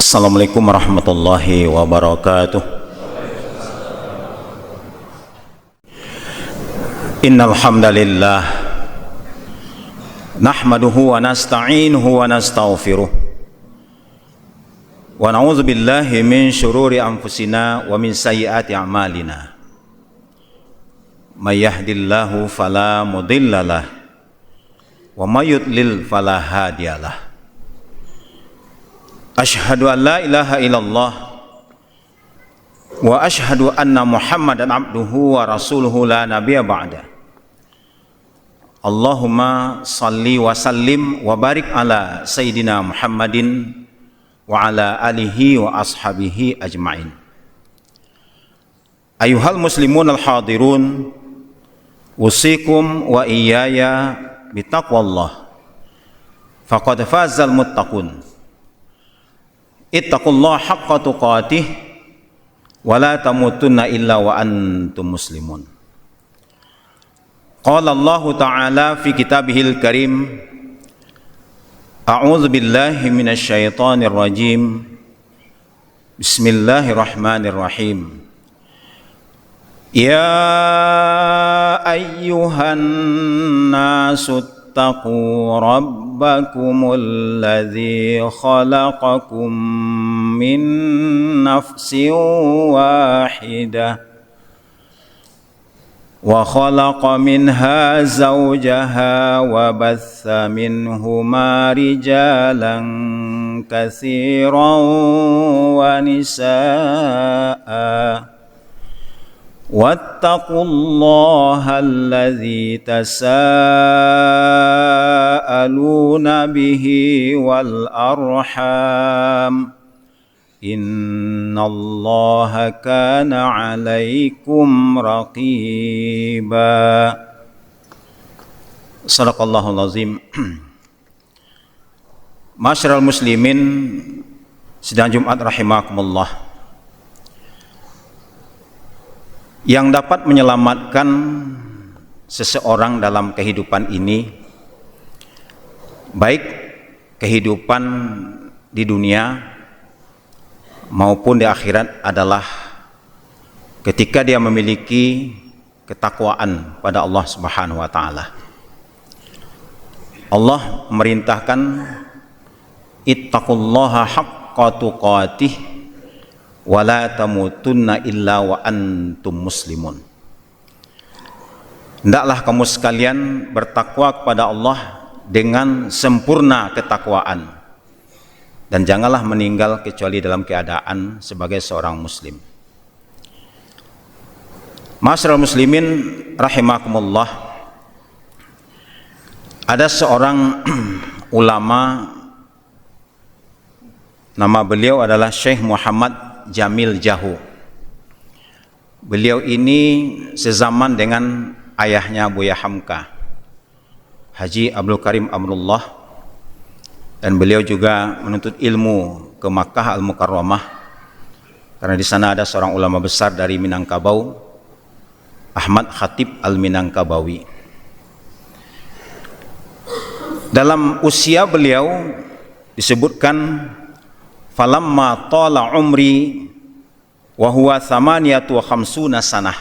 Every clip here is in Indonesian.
Assalamualaikum warahmatullahi wabarakatuh. Innal hamdalillah nahmaduhu wa nasta'inuhu wa nastaghfiruh wa na'udzu billahi min syururi anfusina wa min sayyiati a'malina. May yahdihillahu fala mudhillalah wa may yudlil fala hadiyalah. Asyhadu an la ilaha illallah wa asyhadu anna Muhammadan abduhu wa rasuluhu la nabiyya ba'da. Allahumma salli wa sallim wa barik ala sayyidina Muhammadin wa ala alihi wa ashabihi ajma'in. Ayuhal muslimun al-hadirun, usikum wa iyaya bitaqwallah faqad fazal muttaqun. Ittaqullaha haqqa tuqatih wa la tamutunna illa wa antum muslimun. Qala Allah Ta'ala fi kitabihil karim, a'udzu billahi minasy syaithanir rajim. Bismillahirrahmanirrahim. Ya ayyuhan nasu ittaqu rabbakumul ladzi khalaqakum min nafsin wahidah wa khalaqa minha zawjaha wa batha minhuma rijalan katsiran wa nisaa'a. Wattaqullaha alladzi tasaaluna bihi wal arham innallaha kana 'alaikum raqiba. Shadaqallahul azim. Masyarul muslimin sidang Jumat rahimakumullah. Yang dapat menyelamatkan seseorang dalam kehidupan ini, baik kehidupan di dunia maupun di akhirat, adalah ketika dia memiliki ketakwaan pada Allah Subhanahu wa taala. Allah memerintahkan ittaqullaha haqqa tuqatih wa la tamutunna illa wa antum muslimun. Hendaklah kamu sekalian bertakwa kepada Allah dengan sempurna ketakwaan, dan janganlah meninggal kecuali dalam keadaan sebagai seorang muslim. Masyarul muslimin rahimakumullah, ada seorang ulama, nama beliau adalah Syekh Muhammad Jamil Jahu. Beliau ini sezaman dengan ayahnya Buya Hamka, Haji Abdul Karim Amrullah, dan beliau juga menuntut ilmu ke Makkah Al-Mukarramah, karena di sana ada seorang ulama besar dari Minangkabau, Ahmad Khatib Al-Minangkabawi. Dalam usia beliau disebutkan, falamma tala umri wa huwa thamaniyatu wa khamsuna sanah.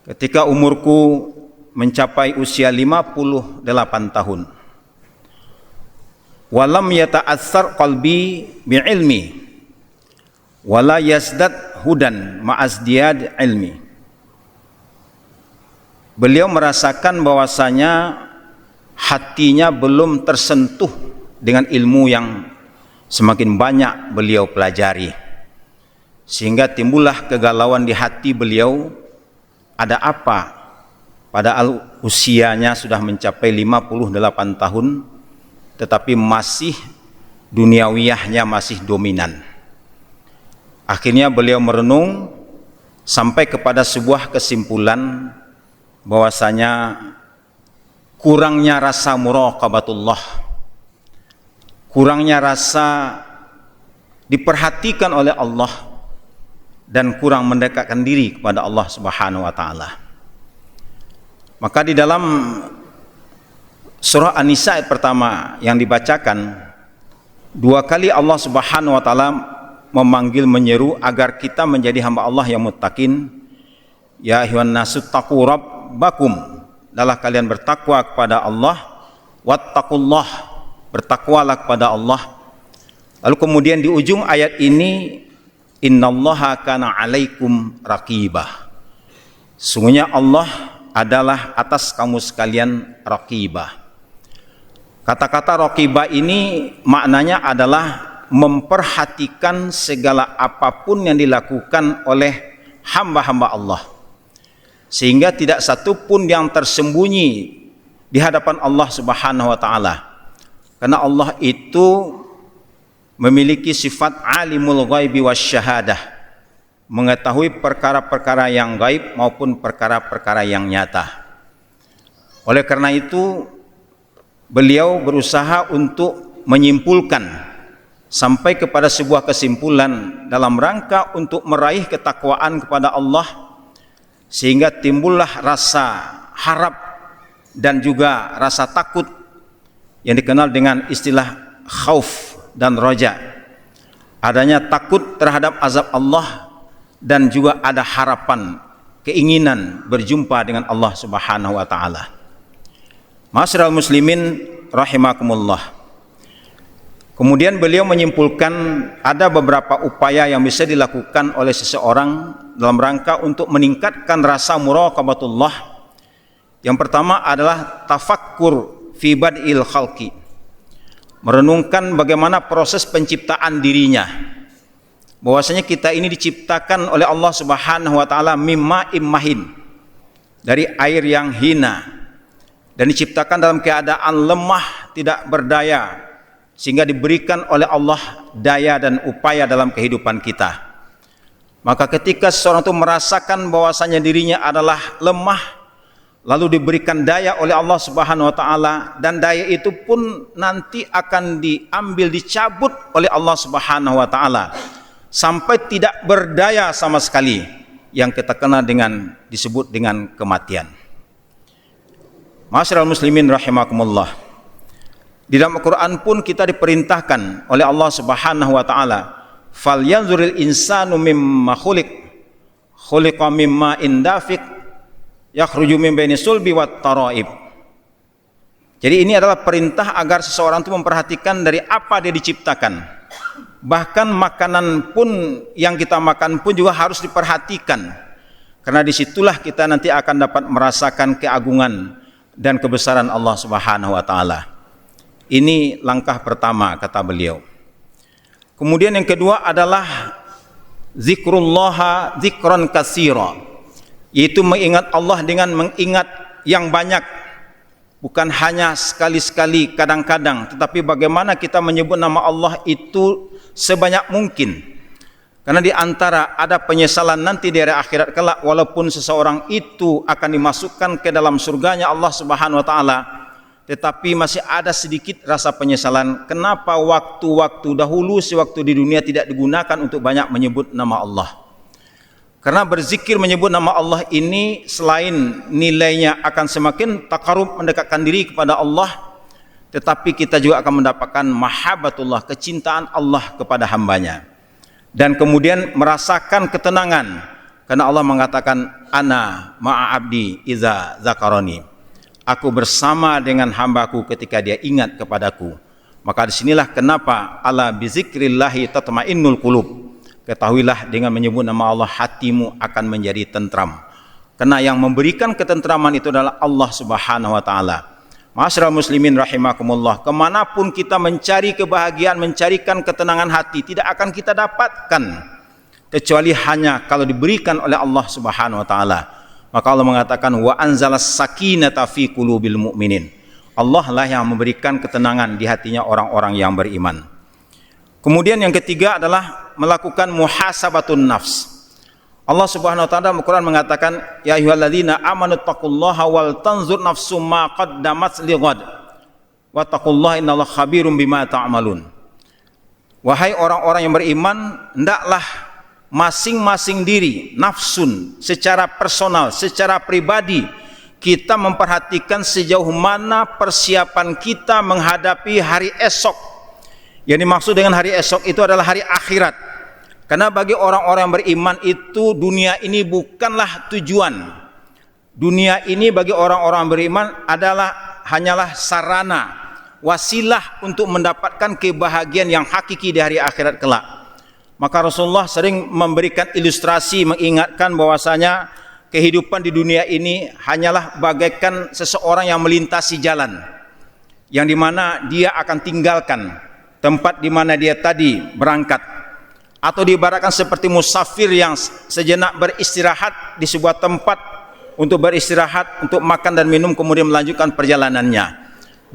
Ketika umurku mencapai usia 58 tahun. Walam yata'atsar qalbi bi'ilmi wala yazdad hudan ma'azdiyad ilmi. Beliau merasakan bahwasanya hatinya belum tersentuh dengan ilmu yang semakin banyak beliau pelajari, sehingga timbullah kegalauan di hati beliau. Ada apa? Padahal usianya sudah mencapai 58 tahun, tetapi masih duniawiyahnya masih dominan. Akhirnya beliau merenung sampai kepada sebuah kesimpulan bahwasanya kurangnya rasa muraqabatullah, kurangnya rasa diperhatikan oleh Allah, dan kurang mendekatkan diri kepada Allah Subhanahu wa taala. Maka di dalam surah An-Nisa ayat pertama yang dibacakan, Dua kali Allah Subhanahu wa taala memanggil, menyeru agar kita menjadi hamba Allah yang muttaqin. Ya ayyuhan nasu taqu rabbakum, adalah kalian bertakwa kepada Allah, wattaqullah, bertakwalah kepada Allah. Lalu kemudian di ujung ayat ini, innallaha kana alaikum raqibah, sungguhnya Allah adalah atas kamu sekalian raqibah. Kata-kata raqibah ini maknanya adalah memperhatikan segala apapun yang dilakukan oleh hamba-hamba Allah, sehingga tidak satu pun yang tersembunyi di hadapan Allah Subhanahu wa taala. Karena Allah itu memiliki sifat alimul ghaibi wasyahadah, mengetahui perkara-perkara yang gaib maupun perkara-perkara yang nyata. Oleh karena itu beliau berusaha untuk menyimpulkan sampai kepada sebuah kesimpulan dalam rangka untuk meraih ketakwaan kepada Allah, sehingga timbullah rasa harap dan juga rasa takut yang dikenal dengan istilah khauf dan roja. Adanya takut terhadap azab Allah dan juga ada harapan, keinginan berjumpa dengan Allah Subhanahu wa taala. Ma'asyiral muslimin rahimakumullah. Kemudian beliau menyimpulkan ada beberapa upaya yang bisa dilakukan oleh seseorang dalam rangka untuk meningkatkan rasa muraqabatullah. Yang pertama adalah tafakkur fi bad'il khalqi, merenungkan bagaimana proses penciptaan dirinya, bahwasanya kita ini diciptakan oleh Allah Subhanahu wa taala mimma immahin, dari air yang hina, dan diciptakan dalam keadaan lemah, tidak berdaya, sehingga diberikan oleh Allah daya dan upaya dalam kehidupan kita. Maka ketika seseorang itu merasakan bahwasanya dirinya adalah lemah, lalu diberikan daya oleh Allah Subhanahu wa taala, dan daya itu pun nanti akan diambil, dicabut oleh Allah Subhanahu wa taala sampai tidak berdaya sama sekali, yang kita kenal dengan disebut dengan kematian. Ma'asyiral muslimin rahimakumullah. Di dalam Al-Quran pun kita diperintahkan oleh Allah Subhanahu wa taala, falyanzuril insanu mimma khuliq, khuliqa mimma indafiq, yakhruju min baini sulbi wat taraib. Jadi ini adalah perintah agar seseorang itu memperhatikan dari apa dia diciptakan. Bahkan makanan pun yang kita makan pun juga harus diperhatikan, karena disitulah kita nanti akan dapat merasakan keagungan dan kebesaran Allah Subhanahu wa taala. Ini langkah pertama, kata beliau. Kemudian yang kedua adalah zikrullah zikran katsira, yaitu mengingat Allah dengan mengingat yang banyak, bukan hanya sekali-sekali, kadang-kadang, tetapi bagaimana kita menyebut nama Allah itu sebanyak mungkin. Karena di antara ada penyesalan nanti di hari akhirat kelak, walaupun seseorang itu akan dimasukkan ke dalam surganya Allah Subhanahu wa taala, tetapi masih ada sedikit rasa penyesalan. Kenapa waktu-waktu dahulu, sewaktu di dunia, tidak digunakan untuk banyak menyebut nama Allah? Karena berzikir menyebut nama Allah ini selain nilainya akan semakin takarub, mendekatkan diri kepada Allah, tetapi kita juga akan mendapatkan mahabbatullah, kecintaan Allah kepada hambanya. Dan kemudian merasakan ketenangan, karena Allah mengatakan ana ma'a abdi iza zakaroni, aku bersama dengan hambaku ketika dia ingat kepadaku. Maka disinilah kenapa ala bizikrillahi tatmainnul qulub, ketahuilah dengan menyebut nama Allah hatimu akan menjadi tentram, karena yang memberikan ketentraman itu adalah Allah Subhanahu wa taala. Ma'asyiral muslimin rahimakumullah, kemanapun kita mencari kebahagiaan, mencarikan ketenangan hati, tidak akan kita dapatkan kecuali hanya kalau diberikan oleh Allah Subhanahu wa taala. Maka Allah mengatakan wa anzalas sakinata fi qulubil mu'minin, Allah lah yang memberikan ketenangan di hatinya orang-orang yang beriman. Kemudian yang ketiga adalah melakukan muhasabatun nafs. Allah Subhanahu wa taala dalam Al-Qur'an mengatakan, ya ayyuhalladzina amanu taqullaha wal tanzur nafsum ma qaddamat lighad wa taqullaha innallaha khabirum bima ta'malun. Wahai orang-orang yang beriman, hendaklah masing-masing diri, nafsun, secara personal, secara pribadi, kita memperhatikan sejauh mana persiapan kita menghadapi hari esok, Yang dimaksud dengan hari esok itu adalah hari akhirat. Karena bagi orang-orang yang beriman itu dunia ini bukanlah tujuan. Dunia ini bagi orang-orang beriman hanyalah sarana, wasilah untuk mendapatkan kebahagiaan yang hakiki di hari akhirat kelak. Maka Rasulullah sering memberikan ilustrasi mengingatkan bahwasanya kehidupan di dunia ini hanyalah bagaikan seseorang yang melintasi jalan, yang dimana dia akan tinggalkan tempat di mana dia tadi berangkat, atau diibaratkan seperti musafir yang sejenak beristirahat di sebuah tempat untuk beristirahat, untuk makan dan minum, kemudian melanjutkan perjalanannya.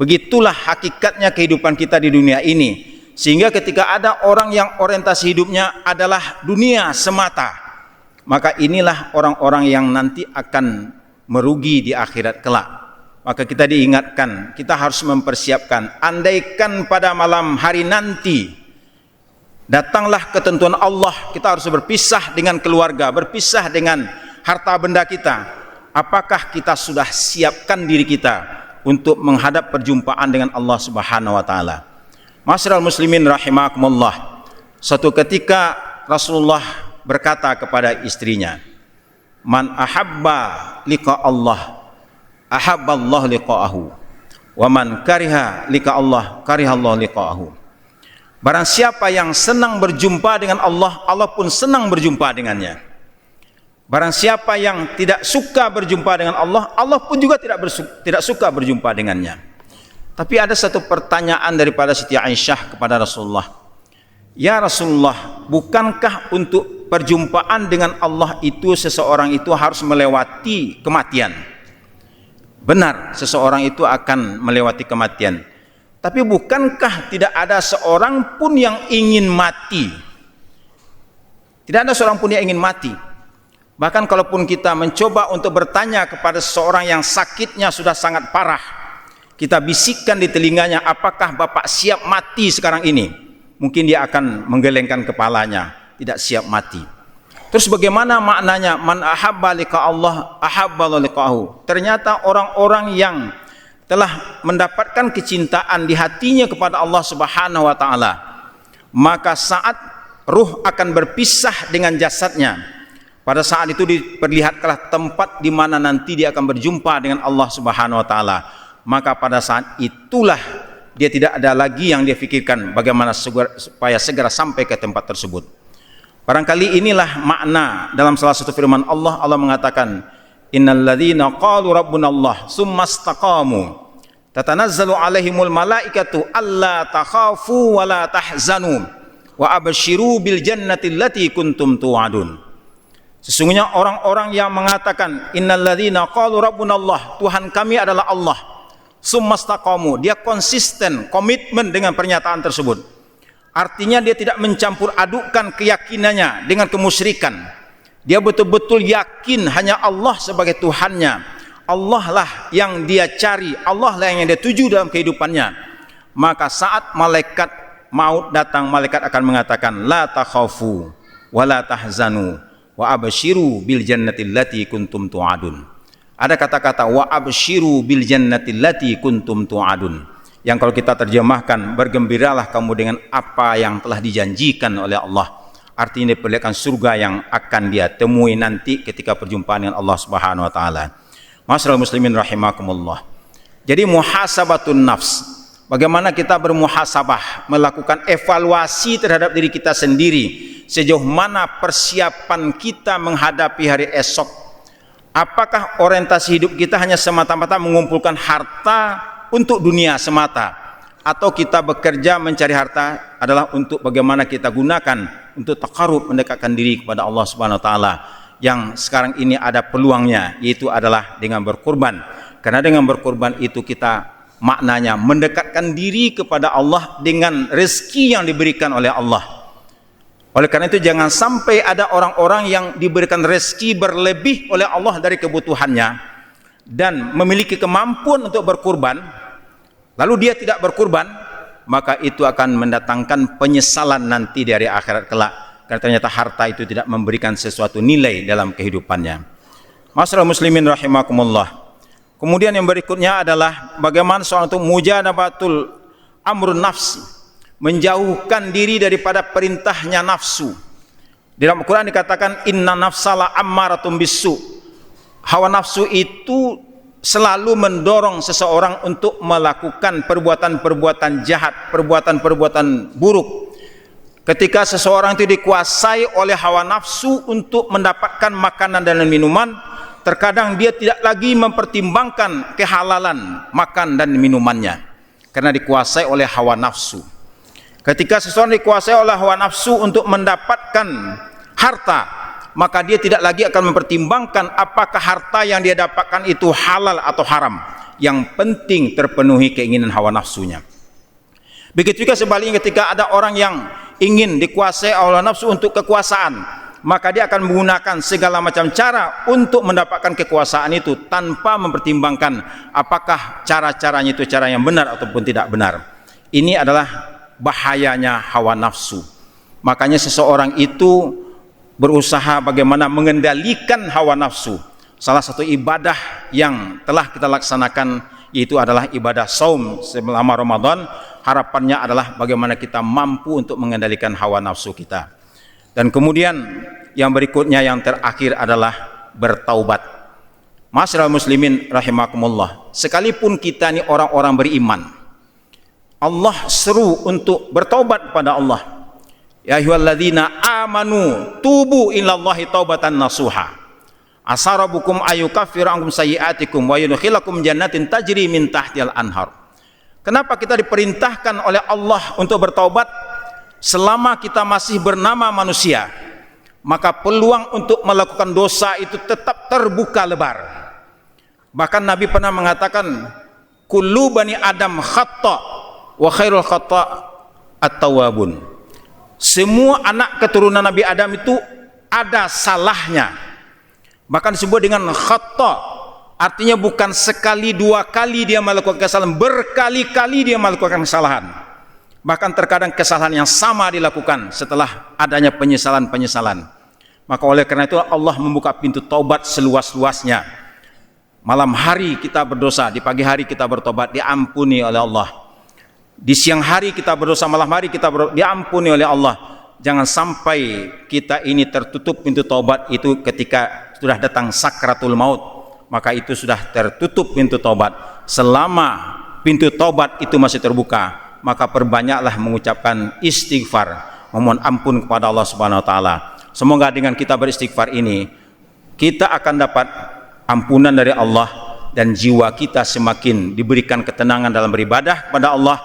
Begitulah hakikatnya kehidupan kita di dunia ini. Sehingga ketika ada orang yang orientasi hidupnya adalah dunia semata, maka inilah orang-orang yang nanti akan merugi di akhirat kelak. Maka kita diingatkan, kita harus mempersiapkan, andaikan pada malam hari nanti datanglah ketentuan Allah, kita harus berpisah dengan keluarga, berpisah dengan harta benda kita. Apakah kita sudah siapkan diri kita untuk menghadap perjumpaan dengan Allah Subhanahu wa taala? Ma'asyiral muslimin rahimakumullah. Suatu ketika Rasulullah berkata kepada istrinya, "Man ahabba liqa Allah, ahabba Allah liqa'ahu. Wa man kariha liqa Allah, kariha Allah liqa'ahu." Barang siapa yang senang berjumpa dengan Allah, Allah pun senang berjumpa dengannya. Barang siapa yang tidak suka berjumpa dengan Allah, Allah pun juga tidak suka berjumpa dengannya. Tapi ada satu pertanyaan daripada Siti Aisyah kepada Rasulullah. Ya Rasulullah, bukankah untuk perjumpaan dengan Allah itu seseorang itu harus melewati kematian? Benar, seseorang itu akan melewati kematian. Tapi bukankah tidak ada seorang pun yang ingin mati? Tidak ada seorang pun yang ingin mati. Bahkan kalaupun kita mencoba untuk bertanya kepada seseorang yang sakitnya sudah sangat parah, kita bisikkan di telinganya, apakah Bapak siap mati sekarang ini? Mungkin dia akan menggelengkan kepalanya, tidak siap mati. Terus bagaimana maknanya? Man ahabba liqa Allah, ahabba liqa'ahu. Ternyata orang-orang yang telah mendapatkan kecintaan di hatinya kepada Allah Subhanahu wa taala, maka saat ruh akan berpisah dengan jasadnya, pada saat itu diperlihatkanlah tempat di mana nanti dia akan berjumpa dengan Allah Subhanahu wa taala. Maka pada saat itulah dia tidak ada lagi yang dia pikirkan bagaimana supaya segera sampai ke tempat tersebut. Barangkali inilah makna dalam salah satu firman Allah. Allah mengatakan, innal ladzina qalu rabbuna Allah tsumma istaqamu tatanazzalu alaihimul malaikatu alla takhafu wa la tahzanu wa absyiru bil jannati allati kuntum tu'adun. Sesungguhnya orang-orang yang mengatakan innal ladzina qalu rabbuna Allah, Tuhan kami adalah Allah, summastaqamu, dia konsisten, komitmen dengan pernyataan tersebut. Artinya dia tidak mencampur adukkan keyakinannya dengan kemusyrikan. Dia betul-betul yakin hanya Allah sebagai Tuhannya. Allah lah yang dia cari, Allah lah yang dia tuju dalam kehidupannya. Maka saat malaikat maut datang, malaikat akan mengatakan, la takhafu wa la tahzanu wa absyiru bil jannati allati kuntum tu'adun. Ada kata-kata wa absyiru bil jannati allati kuntum tu'adun, yang kalau kita terjemahkan, bergembiralah kamu dengan apa yang telah dijanjikan oleh Allah. Artinya diperlihatkan surga yang akan dia temui nanti ketika perjumpaan dengan Allah Subhanahu wa taala. Ma'asyiral muslimin rahimakumullah. Jadi muhasabatun nafs, bagaimana kita bermuhasabah, melakukan evaluasi terhadap diri kita sendiri, sejauh mana persiapan kita menghadapi hari esok. Apakah orientasi hidup kita hanya semata-mata mengumpulkan harta untuk dunia semata, atau kita bekerja mencari harta adalah untuk bagaimana kita gunakan untuk taqarrub, mendekatkan diri kepada Allah Subhanahu wa taala, yang sekarang ini ada peluangnya, yaitu adalah dengan berkorban. Karena dengan berkorban itu kita maknanya mendekatkan diri kepada Allah dengan rezeki yang diberikan oleh Allah. Oleh karena itu jangan sampai ada orang-orang yang diberikan rezeki berlebih oleh Allah dari kebutuhannya dan memiliki kemampuan untuk berkurban, lalu dia tidak berkurban, maka itu akan mendatangkan penyesalan nanti dari akhirat kelak, karena ternyata harta itu tidak memberikan sesuatu nilai dalam kehidupannya. Ma'asyiral muslimin rahimakumullah. Kemudian yang berikutnya adalah bagaimana seorang itu mujanabatul amrun nafsi, menjauhkan diri daripada perintahnya nafsu. Di dalam Al-Quran dikatakan inna nafsala ammaratum bisu. Hawa nafsu itu selalu mendorong seseorang untuk melakukan perbuatan-perbuatan jahat, perbuatan-perbuatan buruk. Ketika seseorang itu dikuasai oleh hawa nafsu untuk mendapatkan makanan dan minuman, terkadang dia tidak lagi mempertimbangkan kehalalan makan dan minumannya karena dikuasai oleh hawa nafsu. Ketika seseorang dikuasai oleh hawa nafsu untuk mendapatkan harta, maka dia tidak lagi akan mempertimbangkan apakah harta yang dia dapatkan itu halal atau haram. Yang penting terpenuhi keinginan hawa nafsunya. Begitu juga sebaliknya, ketika ada orang yang ingin dikuasai oleh nafsu untuk kekuasaan, maka dia akan menggunakan segala macam cara untuk mendapatkan kekuasaan itu tanpa mempertimbangkan apakah cara-caranya itu cara yang benar ataupun tidak benar. Ini adalah bahayanya hawa nafsu. Makanya seseorang itu berusaha bagaimana mengendalikan hawa nafsu. Salah satu ibadah yang telah kita laksanakan yaitu adalah ibadah saum selama Ramadan. Harapannya adalah bagaimana kita mampu untuk mengendalikan hawa nafsu kita. Dan kemudian yang berikutnya, yang terakhir adalah bertaubat. Ma'asyiral muslimin rahimakumullah, sekalipun kita ini orang-orang beriman, Allah seru untuk bertaubat kepada Allah. Ya ayyuhalladzina amanu tubu ilallahi taubatan nasuha. Asarabukum ayukaffiru ankum sayyi'atikum wa yudkhilakum jannatin tajri min tahtihal anhar. Kenapa kita diperintahkan oleh Allah untuk bertaubat? Selama kita masih bernama manusia, maka peluang untuk melakukan dosa itu tetap terbuka lebar. Bahkan Nabi pernah mengatakan, kullu bani adam khata' wa khairul khata' at-tawwabun. Semua anak keturunan Nabi Adam itu ada salahnya. Bahkan disebut dengan khata', artinya bukan sekali dua kali dia melakukan kesalahan, berkali-kali dia melakukan kesalahan. Bahkan terkadang kesalahan yang sama dilakukan setelah adanya penyesalan-penyesalan. Maka oleh karena itu Allah membuka pintu taubat seluas-luasnya. Malam hari kita berdosa, di pagi hari kita bertobat, diampuni oleh Allah. Di siang hari kita berdosa, malam hari kita diampuni oleh Allah. Jangan sampai kita ini tertutup pintu taubat itu ketika sudah datang sakratul maut, maka itu sudah tertutup pintu taubat. Selama pintu taubat itu masih terbuka, maka perbanyaklah mengucapkan istighfar, memohon ampun kepada Allah Subhanahu wa taala. Semoga dengan kita beristighfar ini kita akan dapat ampunan dari Allah dan jiwa kita semakin diberikan ketenangan dalam beribadah kepada Allah.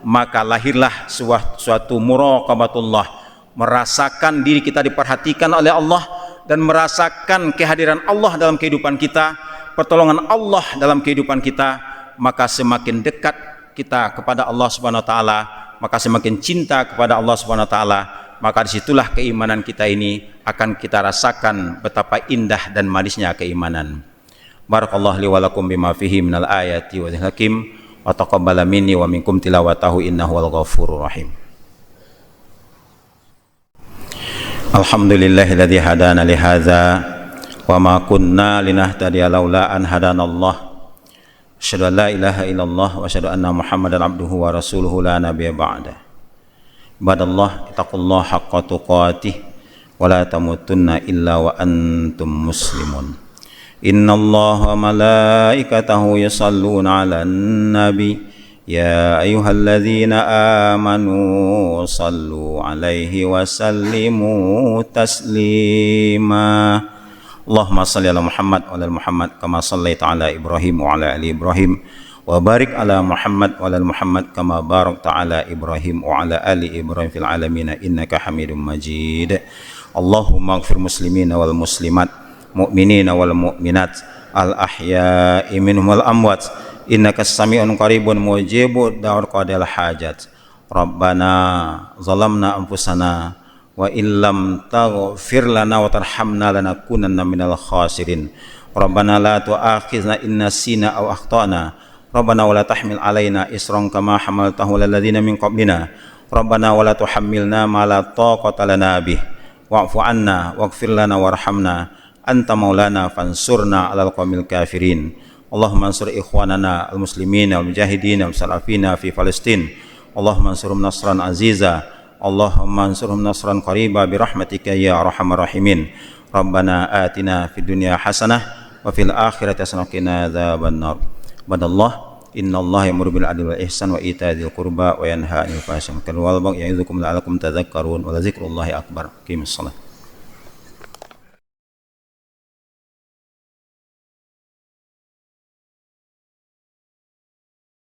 Maka lahirlah suatu muraqabatullah, merasakan diri kita diperhatikan oleh Allah dan merasakan kehadiran Allah dalam kehidupan kita, pertolongan Allah dalam kehidupan kita. Maka semakin dekat kita kepada Allah Subhanahu wa taala, maka semakin cinta kepada Allah Subhanahu wa taala, maka disitulah keimanan kita ini akan kita rasakan betapa indah dan manisnya keimanan. Barakallahu li wa lakum bima fihi minal ayati wa dzikril hakim. Wa taqabbala minni wa minkum tilawatahu innahu wal ghafurur rahim. Alhamdulillahilladzi hadana li hadza wa ma kunna linahtadiya laula an hadanallah. Asyhadu an la ilaha illallah wa asyhadu anna Muhammadan abduhu wa rasuluhu la nabiyya ba'da. Ibadallah ittaqullaha haqqa tuqatih wa la tamutunna illa wa antum muslimun. Innallaha wa malaikatahu yusalluna 'alan nabi ya ayyuhalladzina amanu sallu 'alaihi wa sallimu taslima. Allahumma salli ala Muhammad wa ala Muhammad kama shallaita ala Ibrahim wa ala ali Ibrahim wa barik ala Muhammad wa ala Muhammad kama barakta ala Ibrahim wa ala ali Ibrahim fil alamin innaka Hamidum Majid. Allahumma ighfir muslimina wal muslimat, mu'minina wal mu'minat, al ahya'i minhum wal amwat, innaka sami'un qaribun mujibud da'wat qadil hajat. Rabbana zalamna anfusana wa illam taghfir lana wa tarhamna lanakunanna minal khasirin. Rabbana la tu'akhizna in nasina aw akhtana. Rabbana wa la tahmil alaina isran kama hamaltahu alal ladzina min qablina. Rabbana wa la tuhammilna ma la taqata lana bih. Wa'fu 'anna waghfir lana warhamna anta maulana fansurna 'alal qaumil kafirin. Allahumma ansur ikhwanana al-muslimina wal mujahidin wal salafina fi Palestin Allahumma ansurhum nasran aziza, Allahumma ansurhum nasran qariba birahmatika ya arhamar rahimin. Rabbana atina fid dunya hasanah wa fil akhirati hasanah wa qina adzabannar. Badallah, innallaha ya'muru bil adli wal ihsan wa ita'i dzil qurba wa yanha 'anil fahsya'i wal munkari wal baghi ya'izukum la'allakum tadhakkarun wa la dzikrullahi akbar. Qimis shalah.